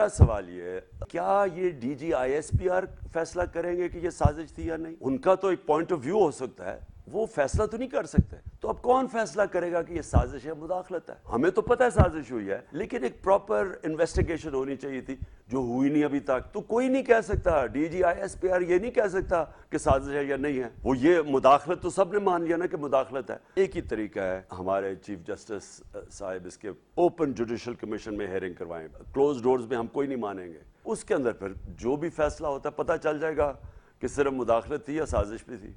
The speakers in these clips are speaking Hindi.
मेरा सवाल ये है, क्या ये डीजी आईएसपीआर फैसला करेंगे कि ये साजिश थी या नहीं? उनका तो एक पॉइंट ऑफ व्यू हो सकता है, वो फैसला तो नहीं कर सकते। तो अब कौन फैसला करेगा कि ये साजिश है, मुदाखलत है? हमें तो पता है साजिश हुई है, लेकिन एक प्रॉपर इन्वेस्टिगेशन होनी चाहिए थी, जो हुई नहीं अभी तक। तो कोई नहीं कह सकता, डीजी आईएसपीआर ये नहीं कह सकता कि साजिश है या नहीं है। वो ये मुदाखलत तो सबने मान लिया ना कि मुदाखलत है। एक ही तरीका है, हमारे चीफ जस्टिस साहब इसके ओपन जुडिशल कमीशन में हेयरिंग करवाएं, क्लोज डोर्स में हम कोई नहीं मानेंगे। उसके अंदर फिर जो भी फैसला होता है पता चल जाएगा कि सिर्फ मुदाखलत थी या साजिश भी थी।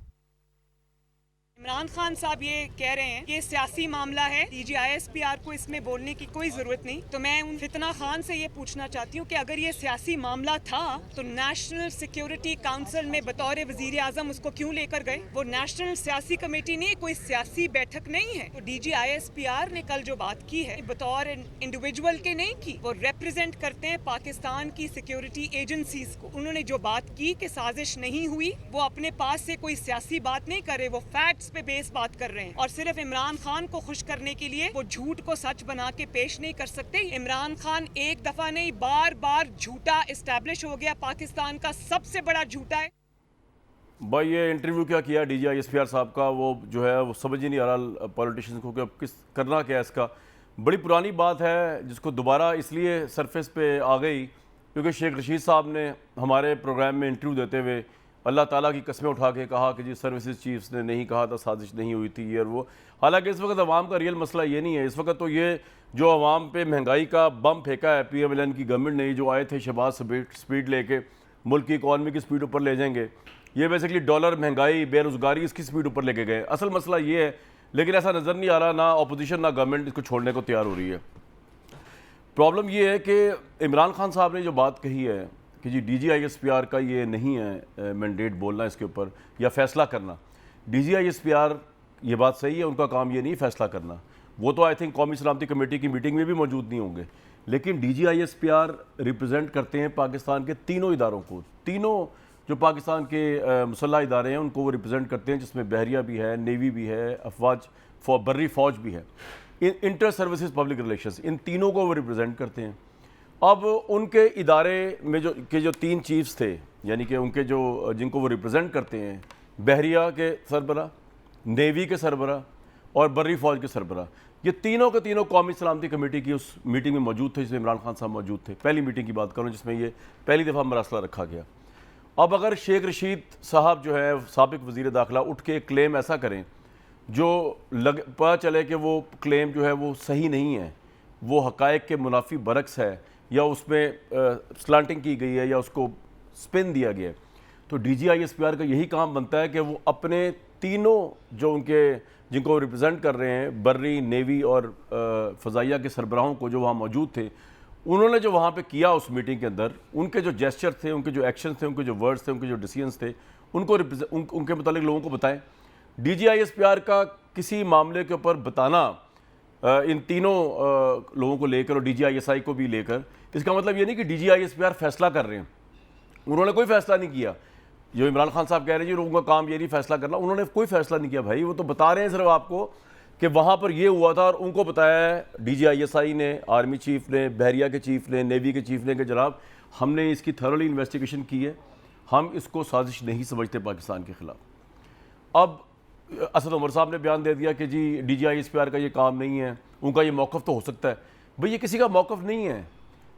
इमरान खान साहब ये कह रहे हैं कि ये सियासी मामला है, डीजीआईएसपीआर को इसमें बोलने की कोई जरूरत नहीं। तो मैं उन फितना खान से ये पूछना चाहती हूँ कि अगर ये सियासी मामला था तो नेशनल सिक्योरिटी काउंसिल में बतौर वजीर आजम उसको क्यों लेकर गए? वो नेशनल सियासी कमेटी नहीं, कोई सियासी बैठक नहीं है। तो डीजीआईएसपीआर ने कल जो बात की है बतौर इंडिविजुअल के नहीं की, वो रिप्रेजेंट करते हैं पाकिस्तान की सिक्योरिटी एजेंसीज को। उन्होंने जो बात की कि साजिश नहीं हुई, वो अपने पास से कोई सियासी बात नहीं करे, वो फैक्ट्स पे बेस बात कर रहे हैं। और सिर्फ इमरान खान को खुश करने के लिए वो झूठ को सच बना के पेश नहीं कर सकते। इमरान खान एक दफा नहीं बार बार झूठा एस्टैब्लिश हो गया, पाकिस्तान का सबसे बड़ा झूठा है। भाई ये इंटरव्यू क्या किया डीजीआईएसपीआर साहब का, वो जो है वो समझ ही नहीं आ रहा पॉलिटिशियंस को कि अब किस करना क्या है इसका। बड़ी पुरानी बात है जिसको दोबारा इसलिए सरफेस पे आ गई क्योंकि शेख रशीद साहब ने हमारे प्रोग्राम में इंटरव्यू देते हुए अल्लाह ताला की कस्में उठा के कहा कि जी सर्विसेज चीफ्स ने नहीं कहा था, साजिश नहीं हुई थी ये और वो। हालांकि इस वक्त अवाम का रियल मसला ये नहीं है। इस वक्त तो ये जो अवाम पे महंगाई का बम फेंका है PMLN की गवर्नमेंट ने, जो आए थे शहबाज स्पीड लेके मुल्क की इकॉनमी की स्पीड ऊपर ले जाएंगे, ये बेसिकली डॉलर, महंगाई, बेरोज़गारी इसकी स्पीड ऊपर लेके गए। असल मसला ये है, लेकिन ऐसा नज़र नहीं आ रहा, ना अपोजिशन ना गवर्नमेंट इसको छोड़ने को तैयार हो रही है। प्रॉब्लम ये है कि इमरान खान साहब ने जो बात कही है कि जी डीजीआईएसपीआर का ये नहीं है मैंडेट बोलना इसके ऊपर या फैसला करना। डीजीआईएसपीआर ये बात सही है, उनका काम ये नहीं फैसला करना। वो तो आई थिंक कौमी सलामती कमेटी की मीटिंग में भी मौजूद नहीं होंगे। लेकिन डीजीआईएसपीआर रिप्रेजेंट करते हैं पाकिस्तान के तीनों इदारों को। तीनों जो पाकिस्तान के मुसल्ह इदारे हैं उनको वो रिप्रेजेंट करते हैं, जिसमें बहरिया भी है, नेवी भी है, अफवाज बर्री फ़ौज भी है, इंटर सर्विसेज पब्लिक रिलेशंस, इन तीनों को वो रिप्रेजेंट करते हैं। अब उनके इदारे में जो तीन चीफ्स थे, यानी कि उनके जो जिनको वो रिप्रेजेंट करते हैं, बहरिया के सरबरा, नेवी के सरबरा और बर्री फ़ौज के सरबरा, ये तीनों के तीनों कौमी सलामती कमेटी की उस मीटिंग में मौजूद थे जिसमें इमरान खान साहब मौजूद थे। पहली मीटिंग की बात करूँ जिसमें ये पहली दफ़ा मरासला रखा गया। अब अगर शेख रशीद साहब जो है साबिक वज़ीर दाखिला उठ के क्लेम ऐसा करें जो पता चले कि वो क्लेम जो है वो सही नहीं है, वो हक़ाइक़ के मुनाफी बरक्स है, या उसमें स्लांटिंग की गई है या उसको स्पिन दिया गया है, तो डीजीआईएसपीआर का यही काम बनता है कि वो अपने तीनों जो उनके जिनको रिप्रेजेंट कर रहे हैं, बर्री, नेवी और फ़ज़ाइया के सरबराहों को जो वहाँ मौजूद थे, उन्होंने जो वहाँ पे किया उस मीटिंग के अंदर, उनके जो जेस्चर थे, उनके जो एक्शन थे, उनके जो वर्ड्स थे, उनके जो डिसीजंस थे, उनको उनके मुतालिक लोगों को बताएं। डीजीआईएसपीआर का किसी मामले के ऊपर बताना इन तीनों लोगों को लेकर और डीजीआईएसआई को भी लेकर, इसका मतलब ये नहीं कि डीजीआईएसपीआर फैसला कर रहे हैं। उन्होंने कोई फैसला नहीं किया। जो इमरान खान साहब कह रहे हैं जी उनका काम ये नहीं फैसला करना, उन्होंने कोई फैसला नहीं किया भाई। वो तो बता रहे हैं सिर्फ आपको कि वहाँ पर ये हुआ था और उनको बताया है डीजीआईएसआई ने, आर्मी चीफ ने, बहरिया के चीफ ने, नेवी के चीफ ने कि जनाब हमने इसकी थरोली इन्वेस्टिगेशन की है, हम इसको साजिश नहीं समझते पाकिस्तान के ख़िलाफ़। अब असद उमर साहब ने बयान दे दिया कि जी डीजीआईएसपीआर का ये काम नहीं है, उनका ये मौक़िफ़ तो हो सकता है। भाई ये किसी का मौक़िफ़ नहीं है,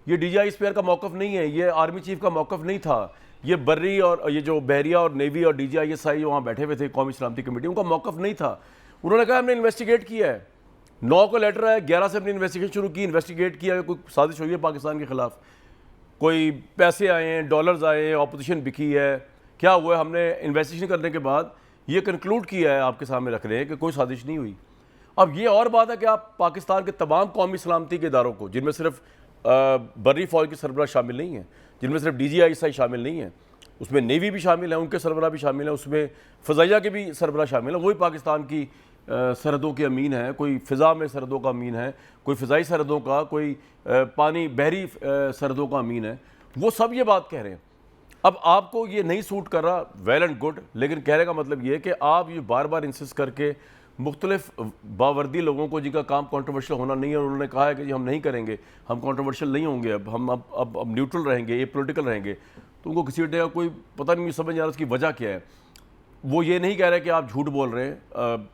ये डीजीआईएसपीआर का मौक़िफ़ नहीं है, ये आर्मी चीफ का मौक़िफ़ नहीं था, ये बर्री और ये जो बहरिया और नेवी और डीजीआईएसआई वहाँ बैठे हुए थे कौमी सलामती कमेटी, उनका मौक़िफ़ नहीं था। उन्होंने कहा हमने इन्वेस्टिगेट किया है, 9 को लेटर है, 11 से अपनी इन्वेस्टिगेशन शुरू की, इन्वेस्टिगेट किया, कोई साजिश हुई है पाकिस्तान के ख़िलाफ़, कोई पैसे आए हैं, डॉलर्स आए हैं, अपोजिशन बिकी है, क्या हुआ है। हमने इन्वेस्टिगेशन करने के बाद ये कंक्लूड किया है, आपके सामने रख रहे हैं कि कोई साजिश नहीं हुई। अब ये और बात है कि आप पाकिस्तान के तमाम कौमी सलामती के इदारों को, जिनमें सिर्फ बर्री फ़ौज के सरबराह शामिल नहीं है, जिनमें सिर्फ डीजीआईएसआई शामिल नहीं है, उसमें नेवी भी शामिल है, उनके सरबराह भी शामिल है, उसमें फ़ज़ाइया के भी सरबराह शामिल है, वही पाकिस्तान की सरहदों के अमीन है, कोई फ़िज़ा में सरहदों का अमीन है, कोई फ़िज़ाई सरहदों का, कोई पानी बहरी सरहदों का अमीन है, वो सब ये बात कह रहे हैं। अब आपको ये नहीं सूट कर रहा, वेल एंड गुड, लेकिन कहने का मतलब ये है कि आप ये बार बार इंसिस्ट करके मुख्तलिफ बावर्दी लोगों को जिनका काम कंट्रोवर्शियल होना नहीं है, उन्होंने कहा है कि जी हम नहीं करेंगे, हम कंट्रोवर्शियल नहीं होंगे, अब हम अब न्यूट्रल रहेंगे, ये पॉलिटिकल रहेंगे, तो उनको किसी का कोई पता नहीं समझ नहीं आ रहा उसकी वजह क्या है। वो ये नहीं कह रहे कि आप झूठ बोल रहे हैं,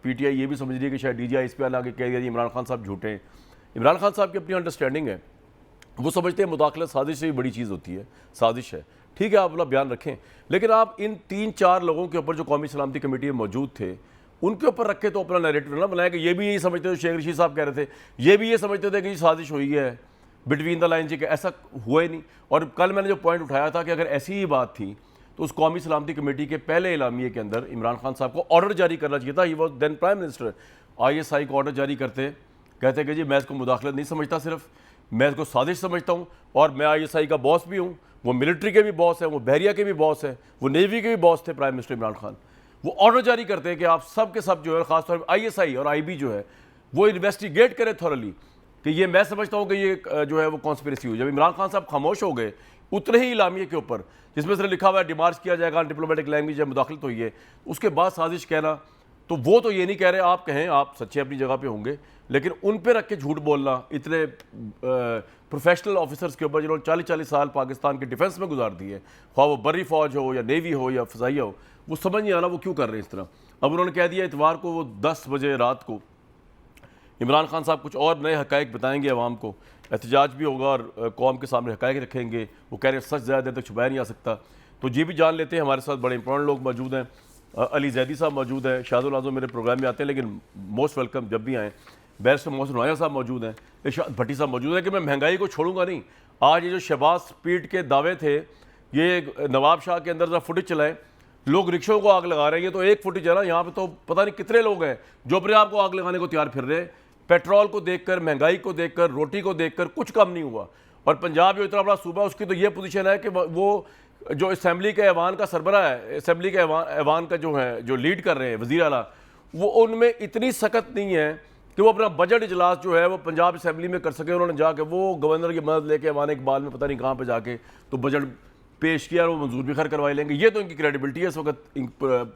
पीटीआई ये भी समझ रही है कि शायद DGI आगे कह दिया जी इमरान खान साहब झूठे हैं। इमरान खान साहब की अपनी अंडरस्टैंडिंग है, वो समझते हैं मुदाखलत साजिश से भी बड़ी चीज़ होती है, साजिश है, ठीक है आप अपना बयान रखें, लेकिन आप इन 3-4 लोगों के ऊपर जो कौमी सलामती कमेटी में मौजूद थे उनके ऊपर रखे तो अपना नैरेटिव ना बनाया कि ये भी यही समझते थे, शेख रशीद साहब कह रहे थे, ये भी ये समझते थे कि साजिश हुई है बिटवीन द लाइन जी, ऐसा हुआ ही नहीं। और कल मैंने जो पॉइंट उठाया था कि अगर ऐसी ही बात थी तो उस कौमी सलामती कमेटी के पहले एलामिये के अंदर इमरान खान साहब को ऑर्डर जारी करना चाहिए था। He was then prime minister. ISI को ऑर्डर जारी करते, कहते कि जी मैं इसको मुदाखलत नहीं समझता, सिर्फ मैं इसको साजिश समझता हूँ, और मैं ISI का बॉस भी हूँ, वो मिलिट्री के भी बॉस हैं, वो बहरिया के भी बॉस हैं, वो नेवी के भी बॉस थे प्राइम मिनिस्टर इमरान खान। वो ऑर्डर जारी करते हैं कि आप सब के सब जो है, खासतौर पर ISI और IB जो है वो इन्वेस्टिगेट करें थॉरली कि ये मैं समझता हूँ कि ये जो है वो कॉन्स्पिरेसी हुई। जब इमरान खान साहब खामोश हो गए उतने ही इलामिये के ऊपर जिसमें से लिखा हुआ है डिमार्च किया जाएगा, डिप्लोमेटिक लैंग्वेज में मुदाखलत हुई है, उसके बाद साजिश कहना, तो वो तो ये नहीं कह रहे, आप कहें आप सच्चे अपनी जगह पे होंगे, लेकिन उन पे रख के झूठ बोलना इतने प्रोफेशनल ऑफिसर्स के ऊपर जिन्होंने 40-40 साल पाकिस्तान के डिफेंस में गुजार दिए, ख्वाह वो बर्री फौज हो या नेवी हो या फ़िज़ाइया हो, वो समझ नहीं आ रहा वो क्यों कर रहे हैं इस तरह। अब उन्होंने कह दिया इतवार को वो 10 बजे रात को इमरान खान साहब कुछ और नए हक़ाइक़ बताएंगे अवाम को, एहतजाज भी होगा और कौम के सामने हक़ाइक़ रखेंगे। वो कह रहे हैं सच ज़्यादा देर तक छुपाया नहीं आ सकता। तो ये भी जान लेते हैं, हमारे साथ बड़े इंपॉर्टेंट लोग मौजूद हैं, अली जैदी साहब मौजूद हैं, शाहदुल आज़म मेरे प्रोग्राम में आते हैं लेकिन मोस्ट वेलकम जब भी आएँ। बैरिस्टर मोहसिन नवाया साहब मौजूद हैं, इरशाद भट्टी साहब मौजूद हैं कि मैं महंगाई को छोड़ूंगा नहीं। आज ये जो शहबाज स्पीड के दावे थे, ये नवाब शाह के अंदर जब फुटेज चलाएं, लोग रिक्शों को आग लगा रहे हैं, ये तो एक फुटेज है ना, यहाँ पे तो पता नहीं कितने लोग हैं जो अपने आप को आग लगाने को तैयार फिर रहे हैं। पेट्रोल को देखकर, महंगाई को देखकर, रोटी को देखकर कुछ कम नहीं हुआ। और पंजाब जो इतना बड़ा सूबा है उसकी तो ये पोजीशन है कि वो जो असेंबली के ऐवान का सरबरा है, असेंबली के ऐवान का जो है जो लीड कर रहे हैं वज़ीर आला, वो उनमें इतनी सख्त नहीं है कि वो अपना बजट इजलास जो है वो पंजाब असेंबली में कर सके। उन्होंने जाके वो गवर्नर की मदद लेके ऐवान इकबाल में पता नहीं कहाँ पे जाके तो बजट पेश किया और वो मंजूर भी खैर करवाई लेंगे। ये तो इनकी क्रेडिबिलिटी है इस वक्त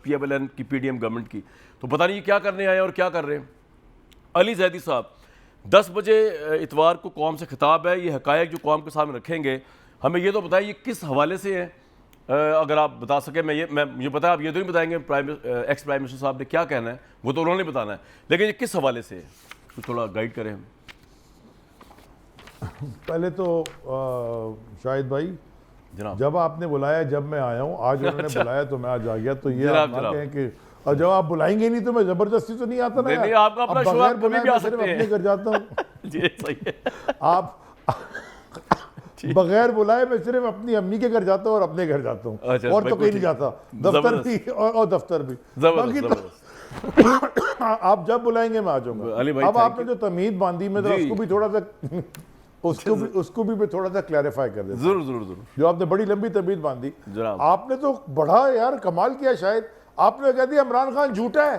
PMLN की, PDM गवर्नमेंट की। तो पता नहीं क्या करने आए और क्या कर रहे हैं। अली जैदी साहब 10 बजे इतवार को कौम से खिताब है, ये हक़ाइक़ जो कौम के सामने रखेंगे, हमें ये तो बताइए किस हवाले से है, अगर आप बता सकें। मैं मुझे पता है आप ये तो नहीं बताएंगे एक्स प्राइम मिनिस्टर साहब ने क्या कहना है, वो तो उन्होंने बताना है, लेकिन ये किस हवाले से है तो थोड़ा गाइड करें हम। पहले तो शाहिद भाई जनाब, जब आपने बुलाया, जब मैं आया हूँ, आज उन्होंने बुलाया तो मैं आज आ गया, तो ये आप ना जनाब। कहें कि और जब आप बुलाएंगे नहीं तो मैं जबरदस्ती तो नहीं आता ना नहीं, यार। नहीं, आपका अपना अब शो, बगैर आप कभी बुलाए भी आ मैं सिर्फ सकते हैं। अपने घर जाता हूँ। जी सही है। आप बगैर बुलाए मैं सिर्फ अपनी अम्मी के घर जाता हूँ और अपने घर जाता हूँ, अच्छा, और भाई तो कोई कहीं नहीं ठीक। जाता, दफ्तर भी और दफ्तर भी। बाकी तो आप जब बुलाएंगे मैं आ जाऊंगा। अली भाई, अब thank आपने जो तमीद बांधी में तो जी। उसको भी थोड़ा सा उसको भी मैं थोड़ा सा क्लैरिफाई कर देता हूं। जरूर जरूर जरूर। जो आपने बड़ी लंबी तमीद बांधी, जनाब। आपने तो बड़ा यार कमाल किया। शायद आपने कह दिया इमरान खान झूठा है,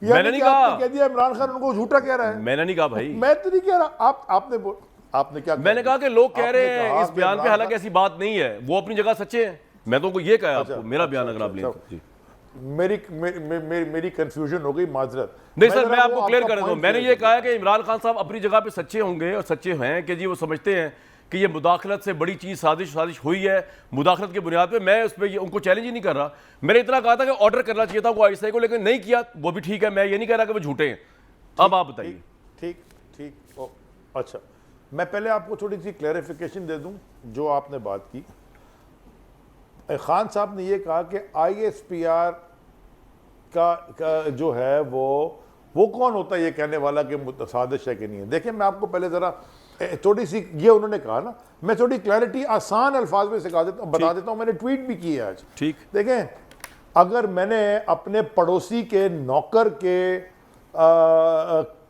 यानी मैंने नहीं कि आपने कहा। कह दिया इमरान खान उनको झूठा कह रहा है। मैंने नहीं कहा भाई, मैं तो नहीं कह रहा, आपने क्या मैंने कहा कि लोग कह आपने रहे हैं कहा इस कि बयान पे, इमरान हालांकि खान- ऐसी बात नहीं है, वो अपनी जगह सच्चे हैं। मैं तो उनको ये कहा अच्छा, आपको, मेरा बयान अच्छा, अगर आप लें अच्छा, तो। जी। मेरी कंफ्यूजन हो गई, माजरत। नहीं सर, जरा मैं वो आपको क्लियर आपका कर दूं, point मैंने clear ये कर कहा है कि इमरान खान साहब अपनी जगह पे सच्चे होंगे और सच्चे हैं कि जी वो समझते हैं कि ये मुदाखलत से बड़ी चीज़ साजिश हुई है। मुदाखलत की बुनियाद पे मैं उस पर उनको चैलेंज ही नहीं कर रहा। मैंने इतना कहा था कि ऑर्डर करना चाहिए था वो ISI को, लेकिन नहीं किया, वो भी ठीक है। मैं ये नहीं कह रहा कि वो झूठे हैं। अब आप बताइए। ठीक अच्छा, मैं पहले आपको थोड़ी सी क्लैरिफिकेशन दे दूं जो आपने बात की। खान साहब ने ये कहा कि ISPR का जो है वो कौन होता है ये कहने वाला कि साजिश है कि नहीं है। देखिए मैं आपको पहले ज़रा थोड़ी सी, ये उन्होंने कहा ना, मैं थोड़ी क्लैरिटी आसान अल्फाज में बता देता हूँ। मैंने ट्वीट भी की है आज। ठीक, देखें, अगर मैंने अपने पड़ोसी के नौकर के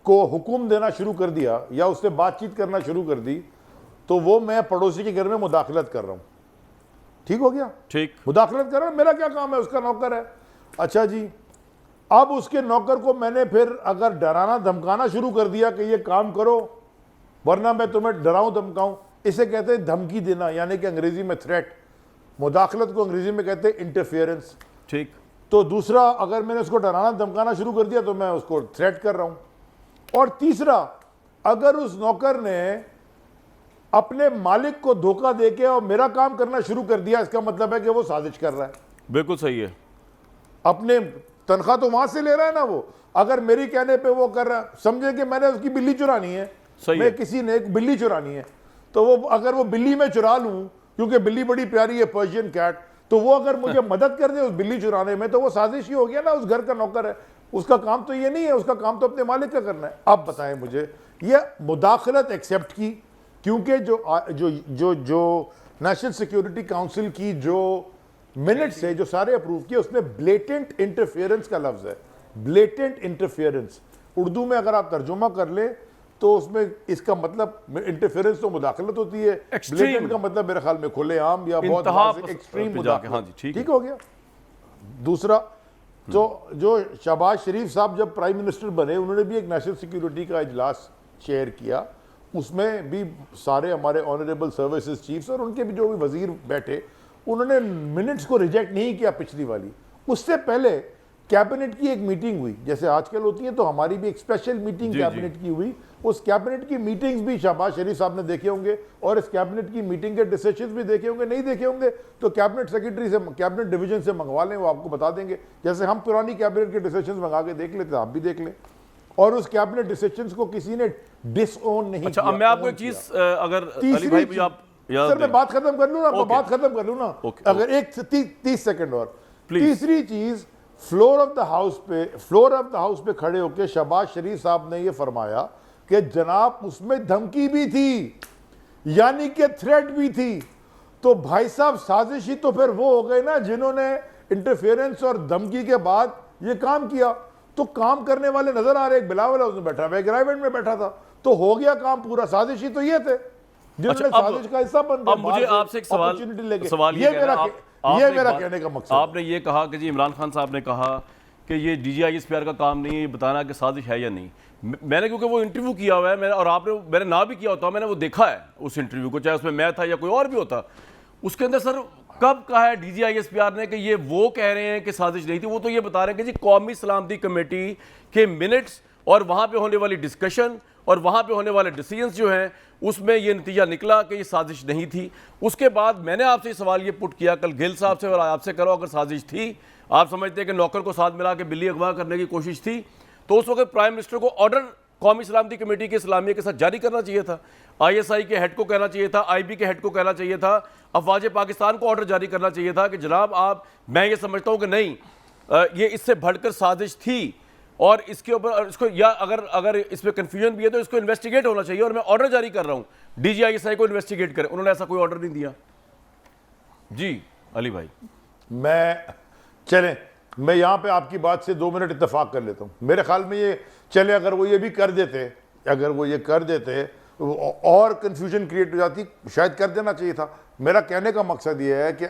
को हुक्म देना शुरू कर दिया या उससे बातचीत करना शुरू कर दी, तो वो मैं पड़ोसी के घर में मुदाखलत कर रहा हूँ। ठीक हो गया, ठीक, मुदाखलत कर रहा हूँ, मेरा क्या काम है, उसका नौकर है। अच्छा जी, अब उसके नौकर को मैंने फिर अगर डराना धमकाना शुरू कर दिया कि ये काम करो वरना मैं तुम्हें डराऊं धमकाऊं, इसे कहते हैं धमकी देना, यानी कि अंग्रेजी में थ्रेट। मुदाखलत को अंग्रेजी में कहते हैं इंटरफियरेंस। ठीक, तो दूसरा, अगर मैंने उसको डराना धमकाना शुरू कर दिया तो मैं उसको थ्रेट कर रहा हूं। और तीसरा, अगर उस नौकर ने अपने मालिक को धोखा देके और मेरा काम करना शुरू कर दिया, इसका मतलब है कि वो साजिश कर रहा है। बिल्कुल सही है। अपने तनख्वाह तो वहां से ले रहा है ना वो, अगर मेरी कहने पे वो कर रहा है, समझे कि मैंने उसकी बिल्ली चुरानी है, मैं किसी ने एक बिल्ली चुरानी है, तो वो अगर वो बिल्ली में चुरा लूं, क्योंकि बिल्ली बड़ी प्यारी है, पर्शियन कैट, तो वो अगर मुझे मदद कर दे उस बिल्ली चुराने में, तो वो साजिश ही हो गया ना, उस घर का नौकर है, उसका काम तो ये नहीं है, उसका काम तो अपने मालिक का करना है। अब बताएं मुझे, ये मुदाखलत एक्सेप्ट की, क्योंकि जो नेशनल सिक्योरिटी काउंसिल की जो मिनट्स है, जो सारे अप्रूव किए, उसमें ब्लेटेंट इंटरफेरेंस का लफ्ज है, ब्लेटेंट इंटरफेरेंस। उर्दू में अगर आप तर्जुमा कर ले तो उसमें इसका मतलब इंटरफेरेंस तो मुदाखलत होती है, ब्लेटेंट का मतलब मेरे ख्याल में खुलेआम या बहुत एक्सट्रीम मुदाखलत। ठीक हो गया। दूसरा, तो जो शहबाज शरीफ साहब जब प्राइम मिनिस्टर बने, उन्होंने भी एक नेशनल सिक्योरिटी का इजलास चेयर किया, उसमें भी सारे हमारे ऑनरेबल सर्विसेज चीफ्स और उनके भी जो भी वजीर बैठे, उन्होंने मिनट्स को रिजेक्ट नहीं किया पिछली वाली। उससे पहले कैबिनेट की एक मीटिंग हुई, जैसे आजकल होती है, तो हमारी भी एक स्पेशल मीटिंग कैबिनेट की हुई। उस कैबिनेट की मीटिंग्स भी शहबाज शरीफ साहब ने देखे होंगे और इस कैबिनेट की मीटिंग के डिसीजंस भी देखे होंगे। नहीं देखे होंगे तो कैबिनेट सेक्रेटरी से, कैबिनेट डिवीजन से मंगवा लें, वो आपको बता देंगे। जैसे हम पुरानी कैबिनेट के डिसीजंस मंगा के देख लेते, आप भी देख लें। और उस कैबिनेट डिसीजंस को किसी ने डिसओन नहीं अच्छा, किया। अब मैं आपको एक चीज, अगर अली भाई मुझे आप सर मैं बात खत्म कर लूं ना, बात खत्म कर लूं ना, अगर एक 30 सेकंड और। तीसरी चीज, फ्लोर ऑफ द हाउस पे खड़े होकर शहबाज शरीफ साहब ने यह फरमाया कि जनाब उसमें धमकी भी थी, यानी कि थ्रेट भी थी। तो भाई साहब साजिशी तो फिर वो हो गए ना जिन्होंने इंटरफेरेंस और धमकी के बाद ये काम किया। तो काम करने वाले नजर आ रहे, एक बिलावल हाउस में बैठा हुआ, एक रायवेंट में बैठा था, तो हो गया काम पूरा। साजिशी तो ये थे जिन्होंने साजिश का हिस्सा बन गए। अब मुझे आपसे एक सवाल ये मेरा कहने का मकसद। आपने ये कहा कि जी इमरान खान साहब ने कहा कि ये DGISPR का काम नहीं है बताना कि साजिश है या नहीं। मैंने क्योंकि वो इंटरव्यू किया हुआ है मैंने, और मैंने ना भी किया होता, मैंने वो देखा है उस इंटरव्यू को, चाहे उसमें मैं था या कोई और भी होता। उसके अंदर सर कब कहा है DGISPR ने कि ये वो कह रहे हैं कि साजिश नहीं थी? वो तो ये बता रहे हैं कि जी कौमी सलामती कमेटी के मिनट्स और वहाँ पे होने वाली डिस्कशन और वहाँ पे होने वाले डिसीजंस जो हैं उसमें ये नतीजा निकला कि ये साजिश नहीं थी। उसके बाद मैंने आपसे सवाल ये पुट किया कल गिल साहब से और आपसे करो, अगर साजिश थी, आप समझते हैं कि नौकर को साथ मिला के बिल्ली अगवा करने की कोशिश थी, तो उस वक्त प्राइम मिनिस्टर को ऑर्डर कौमी सलामती कमेटी के इस्लामिया के साथ जारी करना चाहिए था, ISI के हेड को कहना चाहिए था, IB के हेड को कहना चाहिए था, अफवाज पाकिस्तान को ऑर्डर जारी करना चाहिए था कि जनाब आप, मैं ये समझता हूँ कि नहीं ये इससे बढ़कर साजिश थी और इसके ऊपर इसको, या अगर इसमें कंफ्यूजन भी है तो इसको इन्वेस्टिगेट होना चाहिए और मैं ऑर्डर जारी कर रहा हूँ DGISI को इन्वेस्टिगेट करें। उन्होंने ऐसा कोई ऑर्डर नहीं दिया। जी अली भाई, मैं यहां पे आपकी बात से 2 मिनट इत्तेफाक कर लेता हूं। मेरे ख्याल में ये चले, अगर वो ये भी कर देते, अगर वो ये कर देते और कंफ्यूजन क्रिएट हो जाती, शायद कर देना चाहिए था। मेरा कहने का मकसद ये है कि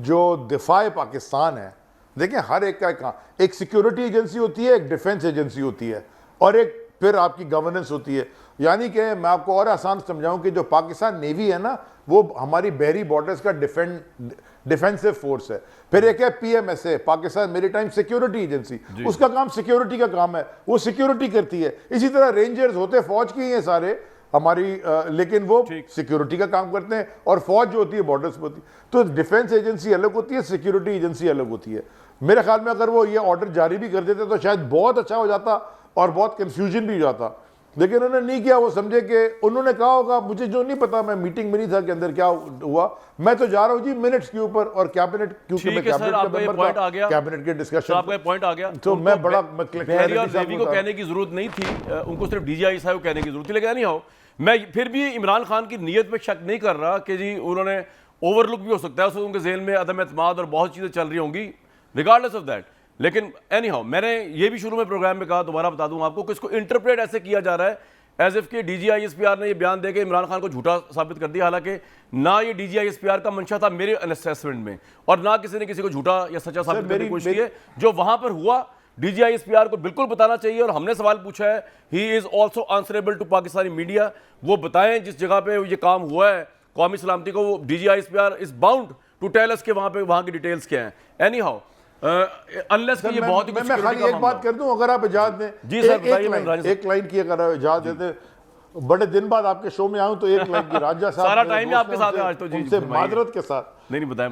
जो दिफाए पाकिस्तान है, देखें हर एक का एक सिक्योरिटी एजेंसी होती है, एक डिफेंस एजेंसी होती है और एक फिर आपकी गवर्नेंस होती है। यानी कि मैं आपको और आसान समझाऊं कि जो पाकिस्तान नेवी है ना, वो हमारी बहरी बॉर्डर्स का डिफेंसिव फोर्स है। फिर एक है PMSA, Pakistan maritime security agency, उसका काम सिक्योरिटी का काम है, वो सिक्योरिटी करती है। इसी तरह रेंजर्स होते फौज की हैं सारे हमारी, लेकिन वो सिक्योरिटी का काम करते हैं और फौज जो होती है बॉर्डर्स पर होती है। तो डिफेंस एजेंसी अलग होती है, सिक्योरिटी एजेंसी अलग होती है। मेरे ख्याल में अगर वो ये ऑर्डर जारी भी कर देते तो शायद बहुत अच्छा हो जाता और बहुत कंफ्यूजन भी हो जाता, लेकिन उन्होंने नहीं किया। वो समझे कि उन्होंने कहा होगा, मुझे जो नहीं पता, मैं मीटिंग में नहीं था कि अंदर क्या हुआ, मैं तो जा रहा हूं जी मिनट्स के ऊपर और कैबिनेट, क्योंकि मैं कैबिनेट का मेंबर था, कैबिनेट के डिस्कशन आपका पॉइंट आ गया। तो मैं बड़ा बहरी और नेवी को कहने की जरूरत नहीं थी, उनको सिर्फ DGISI को कहने की जरूरत थी। लेकिन नहीं हो, मैं फिर भी इमरान खान की नीयत पे शक नहीं कर रहा कि जी उन्होंने ओवरलुक भी हो सकता है, उसमें उनके जेल में अदम एतमाद और बहुत चीज़ें चल रही होंगी रिगार्डलेस ऑफ दैट। लेकिन एनी हाउ, मैंने ये भी शुरू में प्रोग्राम में कहा, दोबारा बता दूं आपको कि इसको इंटरप्रेट ऐसे किया जा रहा है एज इफ कि DGISPR ने ये बयान देके इमरान खान को झूठा साबित कर दिया, हालांकि ना ये DGISPR का मंशा था मेरे असेसमेंट में और ना किसी ने किसी को झूठा या सच्चा साबित करने की कोशिश की है। जो वहां पर हुआ DGISPR को बिल्कुल बताना चाहिए और हमने सवाल पूछा है, he is also answerable to Pakistani media. वो बताएं जिस जगह पे ये काम हुआ है कौमी सलामती को, वो DGISPR is bound to tell us कि वहां की डिटेल्स क्या हैं। एनी हाउ, अनलेस कि ये बहुत ही कुछ मैं security खाली का एक मामला बात कर दूं, अगर आप इजाजत दें, जी सर, बताइए, मैं राजा एक लाइन की अगर आप इजाजत देते, बड़े दिन बाद आपके शो में आऊं तो एक लाइन की राजा साहब सारा मेरे टाइम ही दोस्त आपके हैं, साथ है आज तो, जी, उनसे फरमाइए। माजरत के साथ नहीं बताएं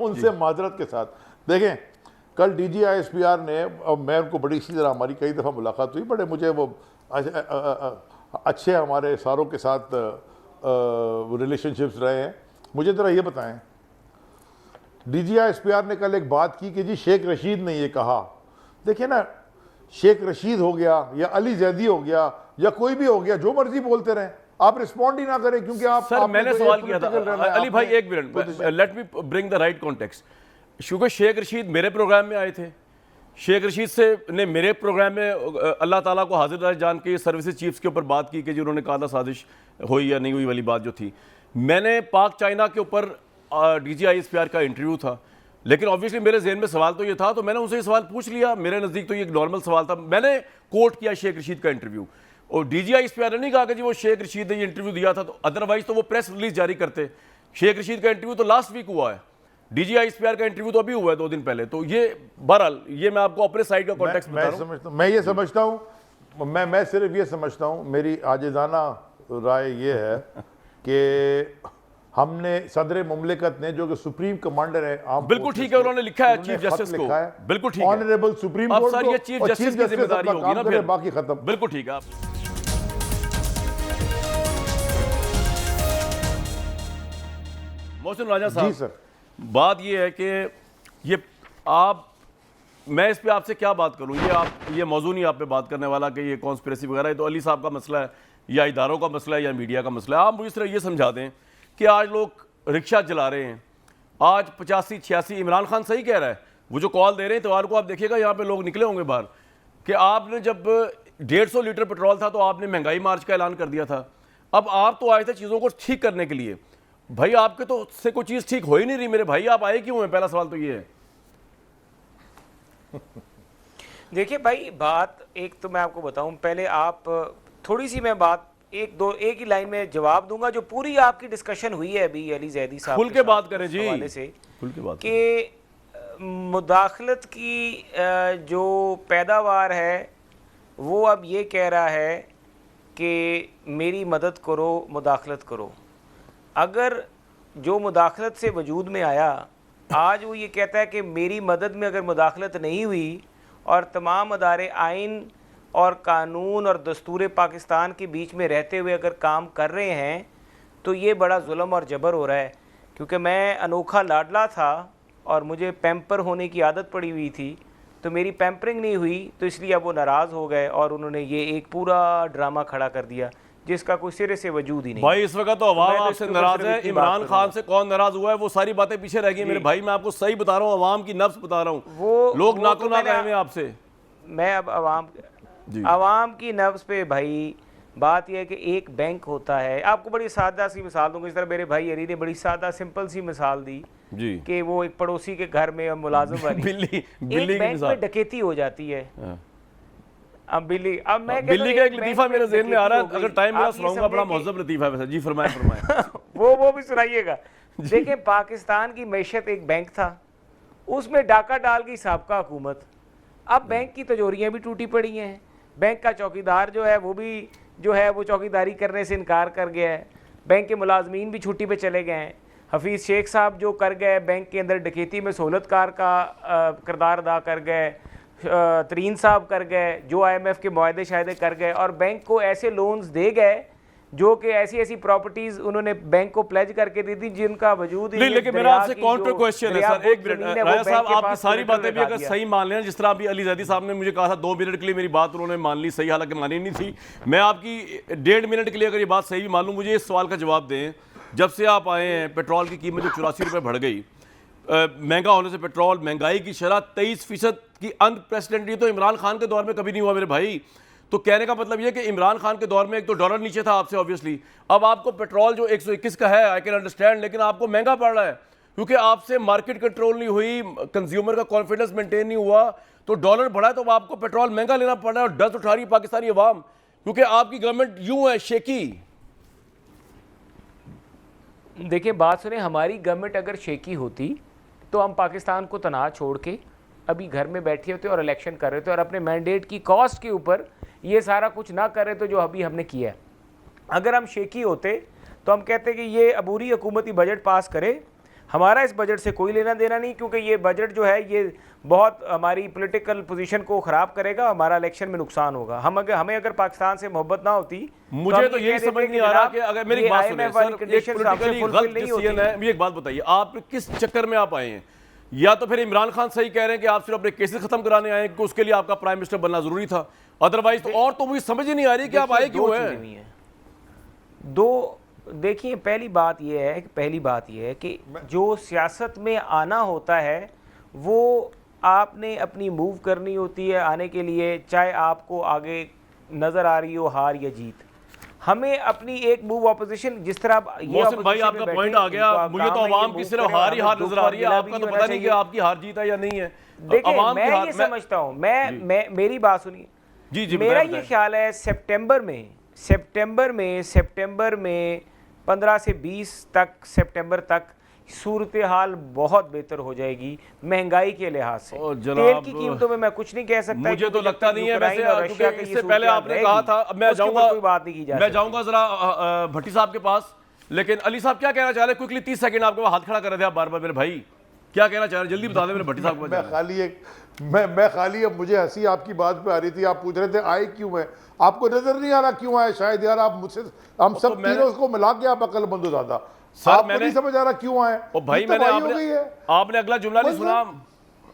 उनसे माजरत के साथ देखें, कल DGISPR ने, अब मैं उनको बड़ी इसी तरह हमारी कई दफ़ा मुलाकात हुई, बड़े मुझे वो अच्छे हमारे सारों के साथ रिलेशनशिप्स रहे हैं। मुझे ज़रा ये बताएं, DGISPR ने कल एक बात की कि जी शेख रशीद ने ये कहा। देखिए ना, शेख रशीद हो गया या अली जैदी हो गया या कोई भी हो गया, जो मर्जी बोलते रहें, आप रिस्पॉन्ड ही ना करें, क्योंकि आप सर मैंने तो सवाल एक किया था political रहना है, अली भाई, आपने एक minute, let me bring the right context. क्योंकि शेख रशीद मेरे प्रोग्राम में आए थे, शेख रशीद से ने मेरे प्रोग्राम में अल्लाह ताला को हाजिर नाज़िर जान के सर्विसेज चीफ्स के ऊपर बात की कि जी उन्होंने कहा था साजिश हुई या नहीं हुई वाली बात जो थी। मैंने पाक चाइना के ऊपर DGISPR का इंटरव्यू था, लेकिन ऑब्वियसली मेरे जहन में सवाल तो ये था, तो मैंने उनसे ये सवाल पूछ लिया। मेरे नज़दीक तो ये एक नॉर्मल सवाल था। मैंने कोट किया शेख रशीद का इंटरव्यू, और DGISPR ने नहीं कहा कि जी वो शेख रशीद ने ये इंटरव्यू दिया था, तो अदरवाइज तो वो प्रेस रिलीज जारी करते। शेख रशीद का इंटरव्यू तो लास्ट वीक हुआ है, DGISPR का इंटरव्यू तो अभी हुआ है 2 दिन पहले। तो ये बहरहाल ये मैं आपको अपने साइड का कॉन्टेक्स्ट बता रहा हूँ। मैं ये समझता हूँ, मैं सिर्फ ये समझता हूँ, मेरी आजिज़ाना राय ये है कि हमने सदर मुमलिकत ने, जो कि सुप्रीम कमांडर है, आप बिल्कुल ठीक है, उन्होंने लिखा है चीफ जस्टिस को, बिल्कुल ठीक है, ऑनरेबल सुप्रीम अब कोर्ट सर को, ये चीफ और जस्टिस की जिम्मेदारी होगी ना फिर, बाकी खत्म। बिल्कुल ठीक है। आप मोहसिन राजा जी साहब, सर, बात ये है कि ये आप, मैं इस पे आपसे क्या बात करूं, ये मौजू नहीं आप पे बात करने वाला कि ये कॉन्स्पिरेसी वगैरह, तो अली साहब का मसला है या इदारों का मसला है या मीडिया का मसला है। आप मुझे सिर्फ ये समझा दें कि आज लोग रिक्शा चला रहे हैं, आज 85-86, इमरान खान सही कह रहा है, वो जो कॉल दे रहे हैं त्योहार को, आप देखिएगा यहाँ पे लोग निकले होंगे बाहर, कि आपने जब 150 लीटर पेट्रोल था तो आपने महंगाई मार्च का ऐलान कर दिया था। अब आप तो आए थे चीज़ों को ठीक करने के लिए, भाई आपके तो से कोई चीज़ ठीक हो ही नहीं रही मेरे भाई, आप आए क्यों हैं? पहला सवाल तो ये है। देखिए भाई, बात एक तो मैं आपको बताऊं, पहले आप थोड़ी सी मैं बात एक ही लाइन में जवाब दूंगा, जो पूरी आपकी डिस्कशन हुई है अभी अली जैदी साहब खुल के बात करें जी, हवाले से, खुल के बात कि मुदाखलत की जो पैदावार है वो अब ये कह रहा है कि मेरी मदद करो, मुदाखलत करो। अगर जो मुदाखलत से वजूद में आया, आज वो ये कहता है कि मेरी मदद में अगर मुदाखलत नहीं हुई और तमाम अदारे आइन और कानून और दस्तूर पाकिस्तान के बीच में रहते हुए अगर काम कर रहे हैं, तो ये बड़ा जुल्म और जबर हो रहा है। क्योंकि मैं अनोखा लाडला था और मुझे पैम्पर होने की आदत पड़ी हुई थी, तो मेरी पैम्परिंग नहीं हुई, तो इसलिए अब वो नाराज़ हो गए और उन्होंने ये एक पूरा ड्रामा खड़ा कर दिया जिसका कोई सिरे से वजूद ही नहीं। भाई इस वक्त तो अवाम मैं तो आपसे इसके ऊपर नाराज सिर्फ है, इतनी इमरान बात खान से कौन नाराज हुआ है, वो सारी बातें पीछे रह गई मेरे भाई। मैं आपको सही बता रहा हूँ, अवाम की नफ्स बता रहा हूँ, लोग नाको नाक आए हुए आपसे। मैं अब अवाम की नफ्स पे भाई, बात यह है कि एक बैंक होता है, आपको बड़ी सादा सी मिसाल दूंगा, इस तरह मेरे भाई अली ने बड़ी सादा सिंपल सी मिसाल दी जी कि वो एक पड़ोसी के घर में मुलाजिम वाली बिल्ली एक बैंक में डकैती हो जाती है। अब बिल्ली, अब मैं बिल्ली का एक लतीफा मेरे ज़हन में आ रहा है, अगर टाइम मिला सुनाऊंगा, बड़ा महज़ब लतीफा है वैसे। जी फरमाएं वो भी सुनाइएगा। देखिए, पाकिस्तान की मैशत एक बैंक था, उसमें डाका डाल गई साबका हुकूमत। अब बैंक की तिजोरियां भी टूटी पड़ी हैं, बैंक का चौकीदार जो है वो भी जो है वो चौकीदारी करने से इनकार कर गया है, बैंक के मुलाजमीन भी छुट्टी पे चले गए हैं। हफीज़ शेख साहब जो कर गए, बैंक के अंदर डकैती में सहूलतकार का किरदार अदा कर गए, तरीन साहब कर गए, जो IMF के मुआहदे शायदे कर गए, और बैंक को ऐसे लोन्स दे गए जो कि ऐसी प्रॉपर्टीज उन्होंने बैंक को प्लेज करके दी थी जिनका वजूद ही नहीं। लेकिन मेरा आपसे काउंटर क्वेश्चन है सर, एक मिनट राजा साहब, आपकी सारी बातें भी अगर सही मान लें, जिस तरह अभी अली जैदी साहब ने मुझे कहा था 2 मिनट के लिए मेरी बात उन्होंने मान ली सही, हालांकि मानी नहीं थी। मैं आपकी 1.5 मिनट के लिए अगर ये बात सही भी मान लूँ, मुझे इस सवाल का जवाब दें, जब से आप आए हैं पेट्रोल की कीमत जो 84 रुपये बढ़ गई, महंगा होने से पेट्रोल, महंगाई की शरह 23% की अनप्रेसिडेंटेड, तो इमरान खान के दौर में कभी नहीं हुआ मेरे भाई। तो कहने का मतलब ये कि इमरान खान के दौर में एक तो डॉलर नीचे था आपसे ऑब्वियसली, अब आपको पेट्रोल जो 121 का है, आई कैन अंडरस्टैंड, लेकिन आपको महंगा पड़ रहा है क्योंकि आपसे मार्केट कंट्रोल नहीं हुई, कंज्यूमर का कॉन्फिडेंस मेंटेन नहीं हुआ, तो डॉलर बढ़ा है, तो आपको पेट्रोल महंगा लेना पड़ रहा है और डस्ट उठा रही है पाकिस्तानी अवाम, क्योंकि आपकी गवर्नमेंट यूं है शेकी। देखिए, बात सुने, हमारी गवर्नमेंट अगर शेकी होती तो हम पाकिस्तान को तनाव छोड़ के अभी घर में बैठे होते और इलेक्शन कर रहे थे और अपने मैंडेट की कॉस्ट के ऊपर ये सारा कुछ ना कर रहे तो जो अभी हमने किया है। अगर हम शेकी होते तो हम कहते कि ये अबूरी हुकूमती बजट पास करे, हमारा इस बजट से कोई लेना देना नहीं, क्योंकि ये बजट जो है ये बहुत हमारी पॉलिटिकल पोजीशन को ख़राब करेगा, हमारा इलेक्शन में नुकसान होगा। हमें अगर पाकिस्तान से मोहब्बत ना होती, मुझे तो ये समझ नहीं आ रहा कि अगर मेरी बात सुनिए सर, एक पॉलिटिकली गलत डिसीजन है। मुझे एक बात बताइए, आप किस चक्कर में आप आए हैं? या तो फिर इमरान खान सही कह रहे हैं कि आप सिर्फ अपने केसेस खत्म कराने आए कि उसके लिए आपका प्राइम मिनिस्टर बनना जरूरी था, अदरवाइज तो और तो मुझे समझ ही नहीं आ रही कि आप आए क्यों हैं। देखिए पहली बात यह है कि जो सियासत में आना होता है वो आपने अपनी मूव करनी होती है आने के लिए, चाहे आपको आगे नज़र आ रही हो हार या जीत। हमें अपनी एक मूव ऑपोजिशन, जिस तरह मौसम भाई आपका पॉइंट आ गया, मुझे तो आवाम की सिर्फ हार ही हार नजर आ रही है, आपका तो पता नहीं कि आपकी हार जीत है या नहीं है। देखिए मैं ये समझता हूँ, मैं मेरी बात सुनिए जी, मेरा ये ख्याल है सितंबर में 15 से 20 तक सितंबर तक सूरत हाल बहुत बेहतर हो जाएगी महंगाई के लिहाज से। तेल की कीमतों में मैं कुछ नहीं कह सकता, मुझे तो लगता नहीं है वैसे, क्योंकि इससे पहले आपने कहा था, अब मैं जाऊंगा, कोई बात नहीं की जा, मैं जाऊंगा जरा भट्टी साहब के पास, लेकिन अली साहब क्या कहना चाह रहे हैं क्विकली? 30 सेकंड आपको हाथ खड़ा कर रहे थे आप बार बार, मेरे भाई क्या कहना चाह रहे हैं जल्दी बता दें मेरे भट्टी साहब को। मैं खाली अब मुझे हंसी आपकी बात पे आ रही थी, आप पूछ रहे थे आए क्यों है, आपको नजर नहीं आ रहा क्यों आए? शायद यार आप मुझसे, हम सब तीनों को मिला के आप अक्लमंद हो ज्यादा, सर मैंने नहीं समझ आ रहा क्यों आए। भाई मैंने आपने अगला जुमला नहीं सुना,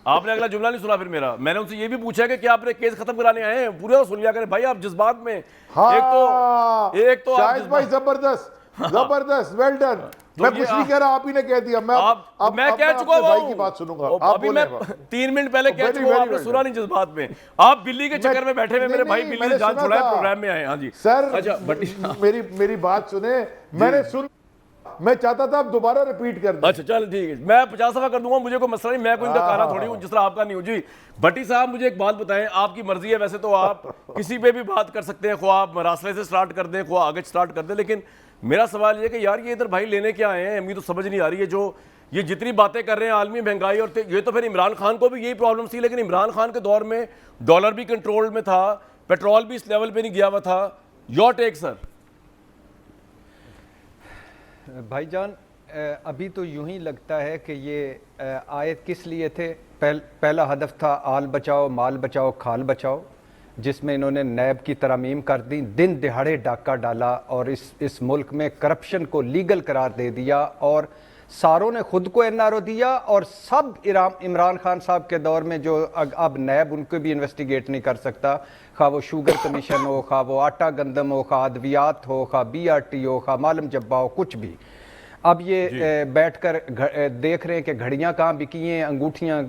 आपने अगला जुमला नहीं सुना फिर मेरा। मैंने उनसे ये भी पूछा कि क्या आपने केस खत्म कराने आए हैं, पूरा सुन लिया करें भाई आप जज्बात में। एक तो शाहिद भाई जबरदस्त वेल डन। मैं कुछ नहीं कह रहा, आप ही ने कह दिया। मैं कह चुका हूं, भाई की बात सुनूंगा। अभी मैं 3 मिनट पहले कह चुका हूं, आपने सुना नहीं जज्बात में। आप बिल्ली के चक्कर में बैठे हुए मेरे भाई, बिल्ली ने जान छुड़ाया, प्रोग्राम में आए। हाँ जी सर, अच्छा मेरी बात सुने, मैं चाहता था आप दोबारा रिपीट कर दें। अच्छा चल ठीक है, मैं 50 दफा कर दूंगा, मुझे कोई मसला नहीं, मैं कोई इनका कारा थोड़ी हूँ जिस तरह आपका नहीं हूँ। जी भट्टी साहब मुझे एक बात बताएं, आपकी मर्जी है वैसे तो आप किसी पे भी बात कर सकते हैं, ख्वाह आप मरासले से स्टार्ट कर दें, ख्वाह आगे स्टार्ट कर दें, लेकिन मेरा सवाल ये कि यार ये इधर भाई लेने क्या आए हैं, मुझे तो समझ नहीं आ रही है। जो ये जितनी बातें कर रहे हैं आलमी महंगाई, और ये तो फिर इमरान खान को भी यही प्रॉब्लम थी, लेकिन इमरान खान के दौर में डॉलर भी कंट्रोल में था, पेट्रोल भी इस लेवल पे नहीं गया हुआ था। Your take sir. भाईजान अभी तो यूं ही लगता है कि ये आयत किस लिए थे। पहला हदफ था आल बचाओ माल बचाओ खाल बचाओ, जिसमें इन्होंने नैब की तरमीम कर दी, दिन दिहाड़े डाका डाला और इस मुल्क में करप्शन को लीगल करार दे दिया, और सारों ने खुद को एनआरओ दिया, और सब इमरान खान साहब के दौर में जो अब नैब उनको भी इन्वेस्टिगेट नहीं कर सकता, खा वो शुगर कमीशन हो, खा वो आटा गंदम हो, खा अद्वियात हो, खा BRT हो, खा मालम जब्बा हो, कुछ भी। अब ये बैठकर देख रहे हैं कि घड़ियाँ कहाँ बिकी हैं, अंगूठियाँ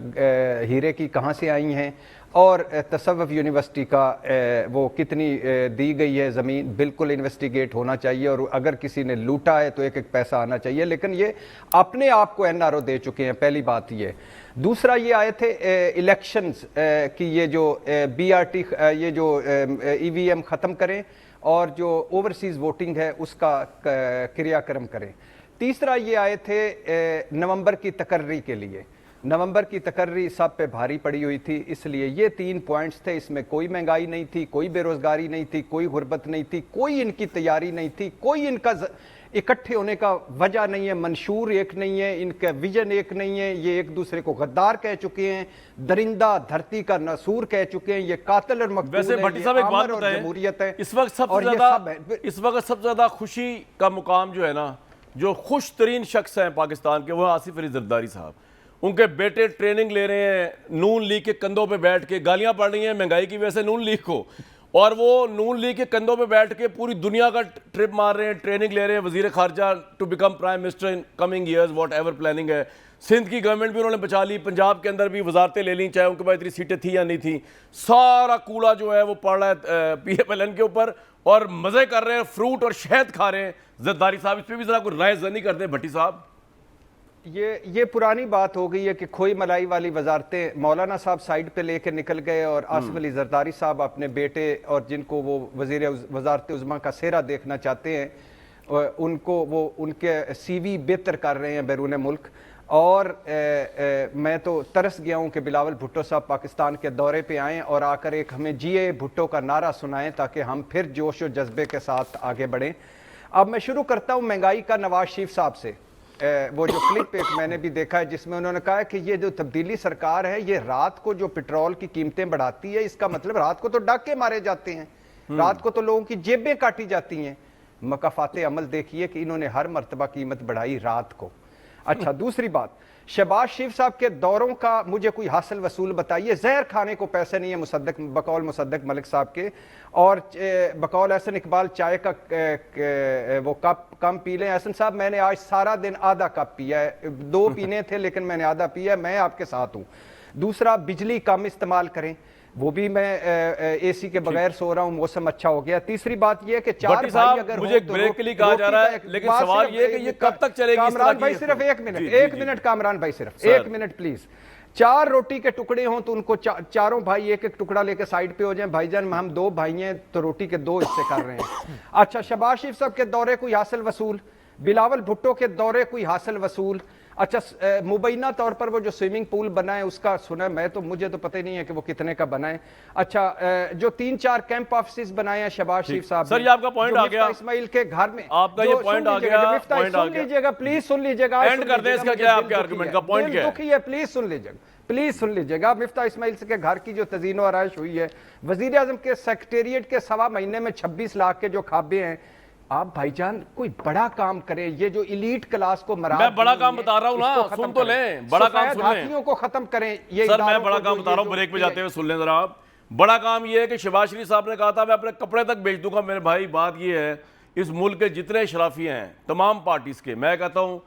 हीरे की कहाँ से आई हैं, और तसव्वुफ यूनिवर्सिटी का वो कितनी दी गई है ज़मीन, बिल्कुल इन्वेस्टिगेट होना चाहिए, और अगर किसी ने लूटा है तो एक एक पैसा आना चाहिए। लेकिन ये अपने आप को एनआरओ दे चुके हैं, पहली बात ये। दूसरा ये आए थे इलेक्शंस की, ये जो BRT ये जो EVM ख़त्म करें और जो ओवरसीज़ वोटिंग है उसका क्रियाक्रम करें। तीसरा ये आए थे नवंबर की तकर्री के लिए। नवंबर की तकर्री सब पे भारी पड़ी हुई थी, इसलिए ये 3 पॉइंट्स थे। इसमें कोई महंगाई नहीं थी, कोई बेरोजगारी नहीं थी, कोई गुर्बत नहीं थी, कोई इनकी तैयारी नहीं थी, कोई इनका इकट्ठे होने का वजह नहीं है, मंशूर एक नहीं है, इनका विजन एक नहीं है। ये एक दूसरे को गद्दार कह चुके हैं, दरिंदा धरती का नसूर कह चुके हैं, ये कातिल और मकतूल वैसे भट्टी साहब एक बात बताएं, जमहूरियत है। इस वक्त सबसे ज्यादा खुशी का मुकाम जो है ना, जो खुश तरीन शख्स हैं पाकिस्तान के, वो आसिफ अली जरदारी साहब। उनके बेटे ट्रेनिंग ले रहे हैं नून लीग के कंधों पे बैठ के, गालियां पड़ रही हैं महंगाई की वजह से नून लीग को, और वो नून लीग के कंधों पे बैठ के पूरी दुनिया का ट्रिप मार रहे हैं, ट्रेनिंग ले रहे हैं वजीर खारजा to become prime minister in coming years, whatever planning है। सिंध की गवर्नमेंट भी उन्होंने बचा ली, पंजाब के अंदर भी वजारतें ले ली, चाहे उनके पास इतनी सीटें थी या नहीं थी। सारा कूड़ा जो है वो पड़ रहा है PFLN के ऊपर, और मजे कर रहे हैं, फ्रूट और शहद खा रहे हैं जरदारी साहब। इस पर भी जरा कोई राय जनी करते हैं भट्टी साहब। ये पुरानी बात हो गई है कि खोई मलाई वाली वजारतें मौलाना साहब साइड पे लेके निकल गए, और आसिफ अली जरदारी साहब अपने बेटे और जिनको वो वजीर वजारत उज़्मा का सेहरा देखना चाहते हैं, उनको वो उनके CV बेहतर कर रहे हैं बैरून मुल्क। और मैं तो तरस गया हूं कि बिलावल भुट्टो साहब पाकिस्तान के दौरे पे आएं और आकर एक हमें जिए भुट्टो का नारा सुनाएं ताकि हम फिर जोश और जज्बे के साथ आगे बढ़ें। अब मैं शुरू करता हूं महंगाई का नवाज शरीफ साहब से। वो जो क्लिप एक मैंने भी देखा है जिसमें उन्होंने कहा है कि ये जो तब्दीली सरकार है ये रात को जो पेट्रोल की कीमतें बढ़ाती है, इसका मतलब रात को तो डाके मारे जाते हैं, रात को तो लोगों की जेबें काटी जाती हैं। मकाफाते अमल देखिए कि इन्होंने हर मर्तबा कीमत बढ़ाई रात को। अच्छा, दूसरी बात, शहबाज शरीफ साहब के दौरों का मुझे कोई हासिल वसूल बताइए। जहर खाने को पैसे नहीं है मुसद्दक, बकौल मुसद्दक मलिक साहब के, और बकौल एहसन इकबाल चाय का वो कप कम पी लें। एहसन साहब मैंने आज सारा दिन आधा कप पिया है, 2 पीने थे लेकिन मैंने आधा पिया है, मैं आपके साथ हूं। दूसरा, बिजली कम इस्तेमाल करें, वो भी मैं एसी के बगैर सो रहा हूं, मौसम अच्छा हो गया। तीसरी बात यह कि 4 भाई अगर मुझे एक ब्रेक के लिए कहा जा रहा है, लेकिन सवाल ये है कि ये कब तक चलेगी? कामरान भाई सिर्फ 1 मिनट, 1 मिनट कामरान भाई सिर्फ 1 मिनट प्लीज। 4 रोटी के टुकड़े हों तो उनको चारों भाई एक एक टुकड़ा लेके साइड पे हो जाएं। भाईजान हम 2 भाई हैं तो रोटी के 2 हिस्से कर रहे हैं। अच्छा, शहबाज शरीफ साहब के दौरे कोई हासिल वसूल, बिलावल भुट्टो के दौरे कोई हासिल वसूल। अच्छा, मुबैना तौर पर वो जो स्विमिंग पूल बना है उसका सुना, मैं तो मुझे तो पता ही नहीं है कि वो कितने का बना है। अच्छा, जो 3-4 कैंप ऑफिस बनाए हैं शहबाज शरीफ साहब, सर ये आपका पॉइंट आ गया, इस्माइल के घर में आपका ये पॉइंट आ गया, सुन लीजिएगा प्लीज, सुन लीजिएगा, एंड कर दें इसका क्या आपके आर्गुमेंट का पॉइंट क्या है? प्लीज सुन लीजिएगा, प्लीज सुन लीजिएगा। मिफ्ता इस्माइल के घर की जो तजीनो आराइश हुई है, वजीर आजम के सेक्रेटेरिएट के 1.25 महीने में 26 लाख के जो खाबे हैं, आप भाईजान कोई बड़ा काम करें। ये जो इलीट क्लास को मरा, मैं बड़ा काम बता रहा हूं ना, सुन तो लें, बड़ा काम सुन लें, हाथियों को खत्म करें। ये सर मैं बड़ा काम बता रहा हूं, ब्रेक पे जाते हुए सुन लें जरा आप। बड़ा काम ये है कि शहबाज शरीफ साहब ने कहा था मैं अपने कपड़े तक बेच दूंगा। मेरे भाई बात ये है, इस मुल्क के जितने शराफी हैं तमाम पार्टीज के, मैं कहता हूं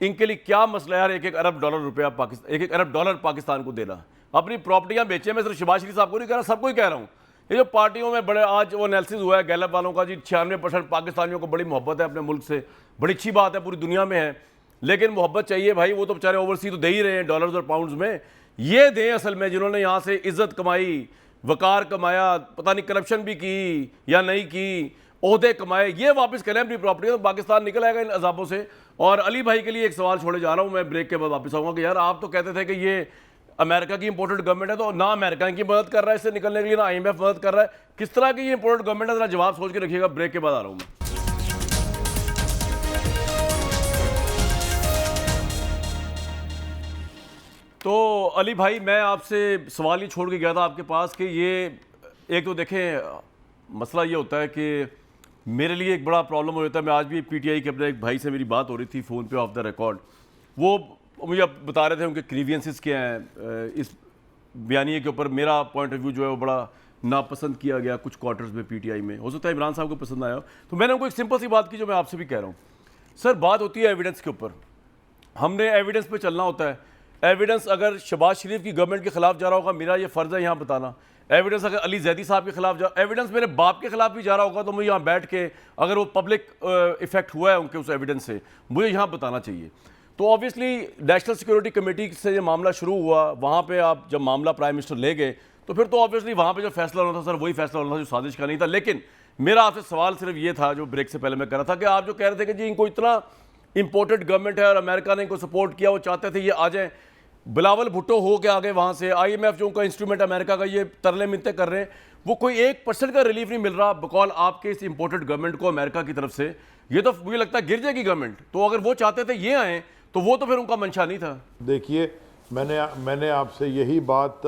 इनके लिए क्या मसला है यार 1-1 अरब डॉलर रुपया पाकिस्तान, 1-1 अरब डॉलर पाकिस्तान को देना, अपनी प्रॉपर्टियां बेचे। मैं सिर्फ शहबाज शरीफ साहब को नहीं कह रहा, सबको ही कह रहा हूं। ये जो पार्टियों में बड़े आज वो एनालिसिस हुआ है गैलप वालों का जी, 96% पाकिस्तानियों को बड़ी मोहब्बत है अपने मुल्क से, बड़ी अच्छी बात है, पूरी दुनिया में है, लेकिन मोहब्बत चाहिए भाई, वो तो बेचारे ओवरसीज तो दे ही रहे हैं डॉलर्स और पाउंड्स में। ये दें असल में जिन्होंने यहाँ से इज्जत कमाई, वकार कमाया, पता नहीं करप्शन भी की या नहीं की, ओहदे कमाए, ये वापस करें अपनी प्रॉपर्टी, तो पाकिस्तान निकल आएगा इन अजाबों से। और अली भाई के लिए एक सवाल छोड़े जा रहा हूँ मैं, ब्रेक के बाद वापस आऊँगा कि यार आप तो कहते थे कि ये अमेरिका की इंपोर्टेड गवर्नमेंट है, तो ना अमेरिका की मदद कर रहा है इससे निकलने के लिए, ना IMF मदद कर रहा है, किस तरह की ये इंपोर्टेड गवर्नमेंट है? जरा जवाब सोच के रखिएगा, ब्रेक के बाद आ रहा हूं मैं। तो अली भाई मैं आपसे सवाल ही छोड़ के गया था आपके पास कि ये एक तो देखें मसला ये होता है कि मेरे लिए एक बड़ा प्रॉब्लम हो जाता है। मैं आज भी PTI के अपने एक भाई से मेरी बात हो रही थी फ़ोन पे ऑफ द रिकॉर्ड, वो मुझे अब बता रहे थे उनके ग्रीवियंसेस क्या हैं इस बयानिए के ऊपर। मेरा पॉइंट ऑफ व्यू जो है वो बड़ा नापसंद किया गया कुछ क्वार्टर्स में PTI में, हो सकता है इमरान साहब को पसंद आया। तो मैंने उनको एक सिंपल सी बात की जो मैं आपसे भी कह रहा हूँ, सर बात होती है एविडेंस के ऊपर, हमने एविडेंस पे चलना होता है। एविडेंस अगर शहबाज शरीफ की गवर्नमेंट के खिलाफ जा रहा होगा, मेरा ये फ़र्ज़ है यहाँ बताना। एविडेंस अगर अली जैदी साहब के खिलाफ जा, एविडेंस मेरे बाप के खिलाफ भी जा रहा होगा, तो मुझे यहाँ बैठ के अगर वो पब्लिक इफेक्ट हुआ है उनके उस एविडेंस से, मुझे यहाँ बताना चाहिए। तो ऑब्वियसली नेशनल सिक्योरिटी कमेटी से ये मामला शुरू हुआ, वहाँ पे आप जब मामला प्राइम मिनिस्टर ले गए तो फिर तो ऑब्वियसली वहाँ पे जो फैसला होना था सर वही फैसला होना था जो साजिश का नहीं था। लेकिन मेरा आपसे सवाल सिर्फ ये था जो ब्रेक से पहले मैं कर रहा था कि आप जो कह रहे थे कि जी इनको इतना इंपोर्टेड गवर्नमेंट है और अमेरिका ने इनको सपोर्ट किया, वो चाहते थे ये आ जाए, बिलावल भुट्टो हो के आगे वहाँ से, IMF जो उनका इंस्ट्रूमेंट अमेरिका का, ये तरले मिनते कर रहे हैं, वो कोई 1% का रिलीफ नहीं मिल रहा बकौल आपके इस इंपोर्टेड गवर्नमेंट को अमेरिका की तरफ से। ये तो मुझे लगता है गिर जाएगी गवर्नमेंट। तो अगर वो चाहते थे ये आए तो वो तो फिर उनका मंशा नहीं था। देखिए मैंने आपसे यही बात,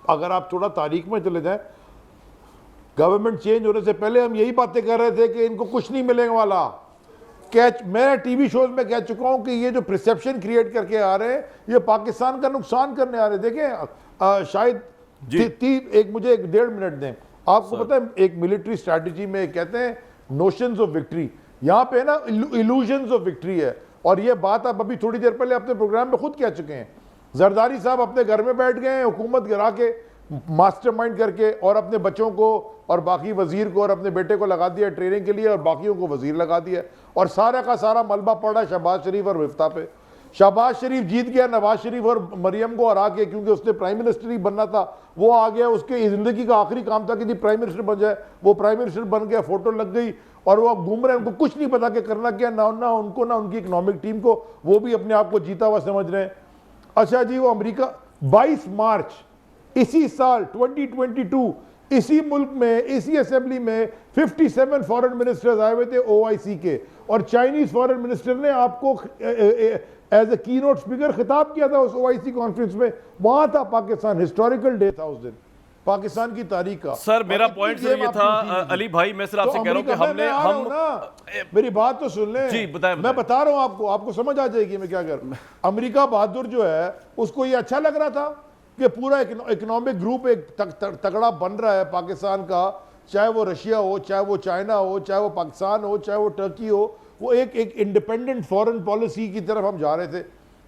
अगर आप थोड़ा तारीख में चले जाएं, गवर्नमेंट चेंज होने से पहले हम यही बातें कर रहे थे कि इनको कुछ नहीं मिलने वाला। मैं टीवी शोज में कह चुका हूं कि ये जो परसेप्शन क्रिएट करके आ रहे हैं ये पाकिस्तान का नुकसान करने आ रहे हैं। देखें शायद मुझे 1.5 मिनट दें। आपको पता है एक मिलिट्री स्ट्रैटेजी में कहते हैं नोशंस ऑफ विक्ट्री, यहाँ पे ना इल्यूजन्स ऑफ विक्ट्री है। और ये बात आप अभी थोड़ी देर पहले अपने प्रोग्राम में खुद कह चुके हैं। जरदारी साहब अपने घर में बैठ गए, हुकूमत गिरा के मास्टरमाइंड करके, और अपने बच्चों को और बाकी वजीर को और अपने बेटे को लगा दिया ट्रेनिंग के लिए, और बाकियों को वजीर लगा दिया, और सारा का सारा मलबा पड़ा शहबाज शरीफ और मिफ्ता पे। शहबाज शरीफ जीत गया, नवाज शरीफ और मरियम को हरा के, क्योंकि उसने प्राइम मिनिस्टर ही बनना था, वो आ गया। उसके जिंदगी का आखिरी काम था कि जी प्राइम मिनिस्टर बन जाए, वो प्राइम मिनिस्टर बन गया, फोटो लग गई और वो अब घूम रहे हैं। उनको कुछ नहीं पता कि करना क्या, ना उनको ना उनकी इकोनॉमिक टीम को, वो भी अपने आप को जीता हुआ समझ रहे हैं। अच्छा जी, वो अमेरिका 22 मार्च इसी साल 2022 इसी मुल्क में, इसी असेंबली में 57 फॉरेन मिनिस्टर्स आए हुए थे OIC के, और चाइनीज फॉरेन मिनिस्टर ने आपको एज ए की नोट स्पीकर खिताब किया था उस OIC कॉन्फ्रेंस में। वहां था पाकिस्तान, हिस्टोरिकल डे था उस दिन पाकिस्तान की तारीख का। सर मेरा पॉइंट सिर्फ ये था अली भाई, मैं सिर्फ आपसे कह रहा हूं कि हमने मेरी बात तो सुन लें जी, बताएं। मैं बता रहा हूं आपको समझ आ जाएगी मैं क्या कर रहा हूं। अमेरिका बहादुर जो है उसको ये अच्छा लग रहा था कि पूरा इकोनॉमिक ग्रुप एक तगड़ा बन रहा है पाकिस्तान का, चाहे वो रशिया हो, चाहे वो चाइना हो, चाहे वो पाकिस्तान हो, चाहे वो टर्की हो, वो एक इंडिपेंडेंट फॉरेन पॉलिसी की तरफ हम जा रहे थे।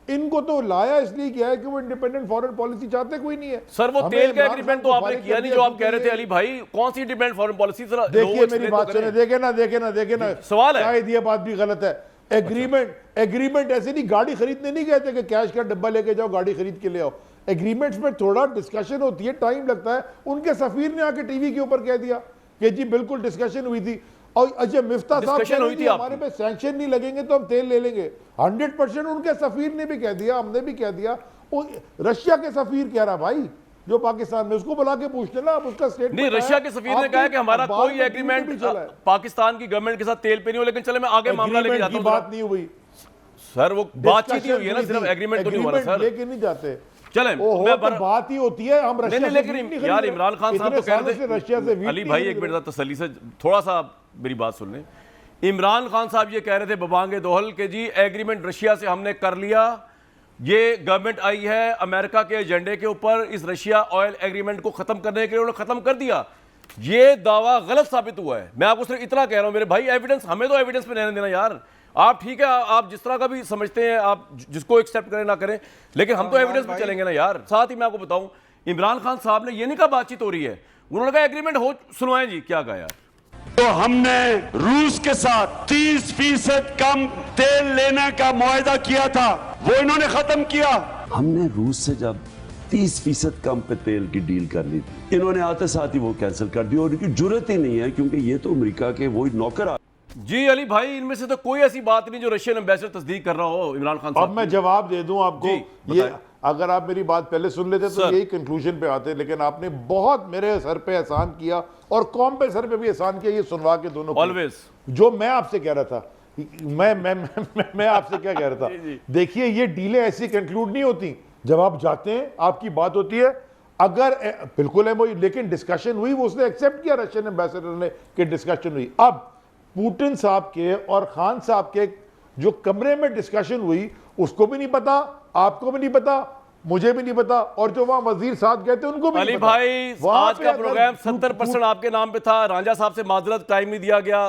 इनको तो लाया इसलिए किया है कि वो इंडिपेंडेंट फॉरेन पॉलिसी चाहते कोई नहीं है। सर वो तेल का एग्रीमेंट तो आपने किया नहीं जो आप कह रहे थे अली भाई, कौन सी इंडिपेंडेंट फॉरेन पॉलिसी? देखिए मेरी बात सुने, देखे ना सवाल है, शायद ये बात भी गलत है। एग्रीमेंट ऐसे नहीं, गाड़ी खरीदने नहीं कहते कि कैश का डब्बा लेके जाओ, गाड़ी खरीद के ले आओ। एग्रीमेंट्स में थोड़ा डिस्कशन होती है, टाइम लगता है। उनके सफीर ने आके टीवी के ऊपर कह दिया कि जी बिल्कुल डिस्कशन हुई थी। और अच्छा मिफ्ता साहब कह रहे थे हमारे पे सैंक्शन नहीं लगेंगे तो हम तेल ले लेंगे। 100% उनके सफीर ने भी कह दिया, हमने भी कह दिया। रशिया के सफीर कह रहा भाई जो पाकिस्तान में, उसको बुला के पूछ लेना आप उसका स्टेटमेंट। नहीं, रशिया के सफीर ने कहा कि हमारा कोई एग्रीमेंट पाकिस्तान की गवर्नमेंट के साथ तेल पे नहीं हो, लेकिन चले मैं आगे मामला लेके जाता हूं। बात नहीं हुई सर, वो बातचीत ही हुई है ना, सिर्फ एग्रीमेंट तो नहीं हुआ सर, लेके नहीं जाते। चले मैं बात ही होती है, हम रशिया से लेकिन यार इमरान खान साहब तो कह रहे थे रशिया से। अली भाई एक मिनट तसल्ली से थोड़ा सा मेरी बात सुन लें। इमरान खान साहब ये कह रहे थे बबांगे दोहल के जी एग्रीमेंट रशिया से हमने कर लिया, ये गवर्नमेंट आई है अमेरिका के एजेंडे के ऊपर, इस रशिया ऑयल एग्रीमेंट को खत्म करने के लिए उन्होंने खत्म कर दिया। ये दावा गलत साबित हुआ है। मैं आपको सिर्फ इतना कह रहा हूं मेरे भाई, एविडेंस, हमें तो एविडेंस पे रहने देना यार। आप ठीक है, आप जिस तरह का भी समझते हैं, आप जिसको एक्सेप्ट करें ना करें, लेकिन हम तो एविडेंस पे चलेंगे ना यार। साथ ही मैं आपको बताऊं, इमरान खान साहब ने ये नहीं कहा बातचीत हो रही है, उन्होंने कहा एग्रीमेंट हो, सुनवाएं जी क्या कहा यार। तो हमने रूस के साथ 30% कम तेल लेने का मुआहदा किया था, वो इन्होंने खत्म किया। हमने रूस से जब 30% कम पे तेल की डील कर ली थी, इन्होंने आते साथ ही वो कैंसिल कर दी, और उनकी जरूरत ही नहीं है क्योंकि ये तो अमेरिका के वही नौकर। जी अली भाई, इनमें से तो कोई ऐसी बात नहीं जो रशियन एम्बेसडर तस्दीक कर रहा हो इमरान खान साहब। अब मैं जवाब दे दूं आपको, ये अगर आप मेरी बात पहले सुन लेते तो यही कंक्लूजन पे आते, लेकिन आपने बहुत मेरे सर पे एहसान किया और कौम पे सर पे भी एहसान किया, ये सुनवा के दोनों ऑलवेज। जो मैं आपसे कह रहा था, मैं आपसे क्या कह रहा था, देखिए ये डीलें ऐसी कंक्लूड नहीं होती। जब आप जाते हैं आपकी बात होती है, अगर बिल्कुल है वो, लेकिन डिस्कशन हुई, वो उसने एक्सेप्ट किया रशियन एम्बेसडर ने कि डिस्कशन हुई। अब पुतिन साहब के और खान साहब के जो कमरे में डिस्कशन हुई उसको भी नहीं पता, आपको भी नहीं पता, मुझे भी नहीं पता, और जो वहां वजीर साथ गए थे उनको भी अली नहीं पता। भाई आज का प्रोग्राम 70% आपके नाम पे था। रांझा साहब से माजरत, टाइम नहीं दिया गया,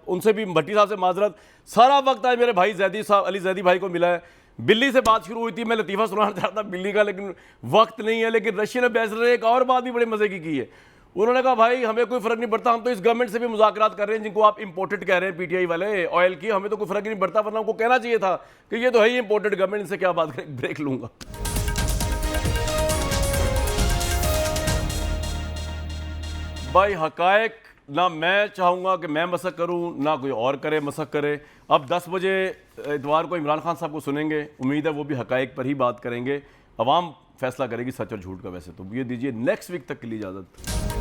उनसे भी भट्टी साहब से माजरत। सारा वक्त आज मेरे भाई जैदी साहब, अली जैदी भाई को मिला है। बिल्ली से बात शुरू हुई थी, मैं लतीफ़ा सुनाना चाहता था बिल्ली का, लेकिन वक्त नहीं है। लेकिन रशियन एम्बेसडर ने एक और बात भी बड़े मजे की है। उन्होंने कहा भाई हमें कोई फर्क नहीं पड़ता, हम तो इस गवर्नमेंट से भी मुज़ाकरात कर रहे हैं जिनको आप इंपोर्टेड कह रहे हैं, पीटीआई वाले ऑयल की, हमें तो कोई फर्क नहीं पड़ता, वरना उनको कहना चाहिए था कि ये तो है ही इंपोर्टेड गवर्नमेंट, इनसे क्या बात करें। ब्रेक लूंगा। भाई हकायक ना मैं चाहूँगा कि मैं मसक करूँ, ना कोई और करे मसक करे। अब 10 बजे इतवार को इमरान खान साहब को सुनेंगे, उम्मीद है वो भी हकायक पर ही बात करेंगे। अवाम फैसला करेगी सच और झूठ का। वैसे तो ये दीजिए नेक्स्ट वीक तक के लिए इजाज़त।